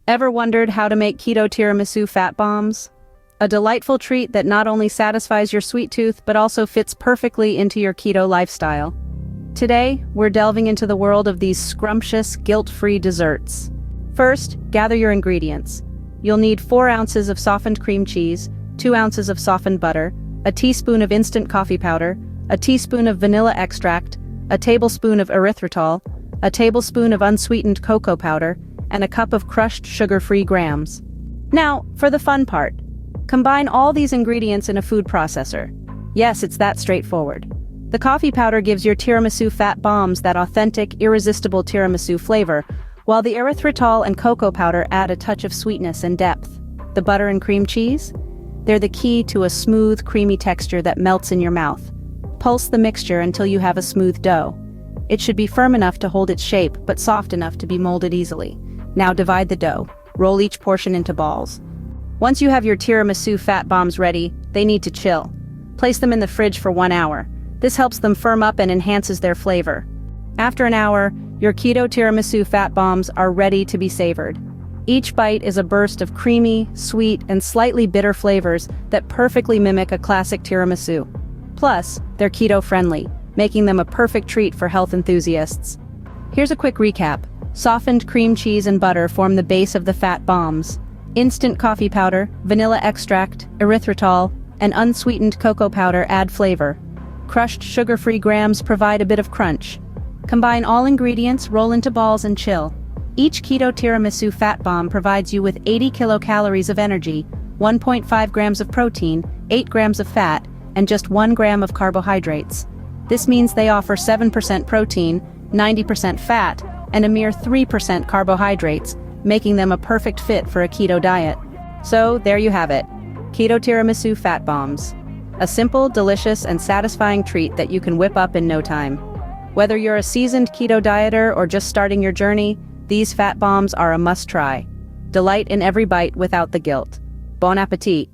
Ever wondered how to make keto tiramisu fat bombs? A delightful treat that not only satisfies your sweet tooth but also fits perfectly into your keto lifestyle. Today, we're delving into the world of these scrumptious, guilt-free desserts. First, gather your ingredients. You'll need 4 ounces of softened cream cheese, 2 ounces of softened butter, a teaspoon of instant coffee powder, a teaspoon of vanilla extract, a tablespoon of erythritol, a tablespoon of unsweetened cocoa powder, and a cup of crushed sugar-free grams. Now, for the fun part. Combine all these ingredients in a food processor. Yes, it's that straightforward. The coffee powder gives your tiramisu fat bombs that authentic, irresistible tiramisu flavor, while the erythritol and cocoa powder add a touch of sweetness and depth. The butter and cream cheese? They're the key to a smooth, creamy texture that melts in your mouth. Pulse the mixture until you have a smooth dough. It should be firm enough to hold its shape, but soft enough to be molded easily. Now divide the dough. Roll each portion into balls. Once you have your tiramisu fat bombs ready, they need to chill. Place them in the fridge for 1 hour. This helps them firm up and enhances their flavor. After an hour, your keto tiramisu fat bombs are ready to be savored. Each bite is a burst of creamy, sweet, and slightly bitter flavors that perfectly mimic a classic tiramisu. Plus, they're keto-friendly, making them a perfect treat for health enthusiasts. Here's a quick recap. Softened cream cheese and butter form the base of the fat bombs. Instant coffee powder, vanilla extract, erythritol, and unsweetened cocoa powder add flavor. Crushed sugar-free grams provide a bit of crunch. Combine all ingredients, roll into balls, and chill. Each keto tiramisu fat bomb provides you with 80 kilocalories of energy, 1.5 grams of protein, 8 grams of fat, and just 1 gram of carbohydrates. This means they offer 7% protein, 90% fat, and a mere 3% carbohydrates, making them a perfect fit for a keto diet. So, there you have it. Keto tiramisu fat bombs. A simple, delicious, and satisfying treat that you can whip up in no time. Whether you're a seasoned keto dieter or just starting your journey, these fat bombs are a must-try. Delight in every bite without the guilt. Bon appetit!